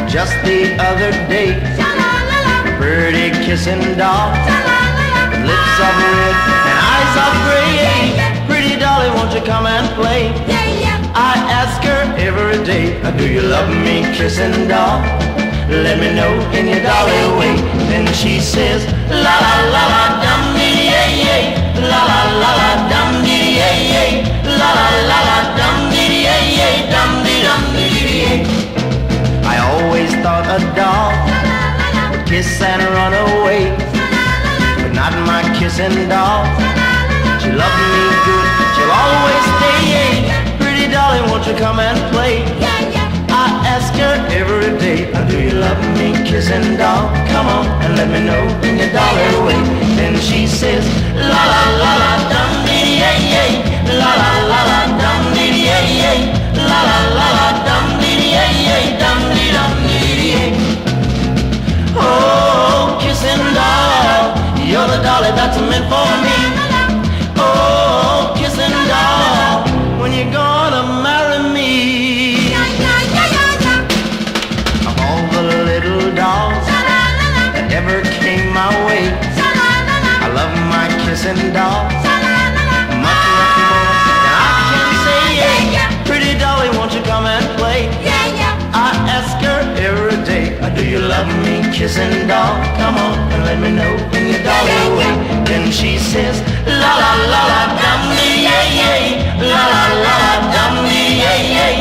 Just the other day, a pretty kissing doll, with lips of red and eyes of gray. Pretty dolly, won't you come and play? I ask her every day, do you love me, kissing doll? Let me know in your dolly way. Then she says, la la la la dum dee yay, la la la la dum dee yay, la la la la dum dee yay, dum dee dum dee. I always thought a doll would kiss and run away, but not my kissing doll. She loved me good, she'll always stay. Pretty dolly, won't you come and play? I ask her every day, do you love me, kissing doll? Come on and let me know in your dolly way. Then she says, la la la la dum dee yay, la la la la dum dee yay, la la la la dum dee yay, dum dee dum dee. Oh, kissing doll, you're the dolly that's meant for me. Oh, kissing doll, when you gonna marry me? Of all the little dolls that ever came my way, I love my kissing doll much, much more than I can say. Pretty dolly, won't you come and play? I ask her every day, do you love me, kissing doll? Come on and let me know in your dolly way. Then she says, la la la la dum dee yay, la la la la dum dee yay,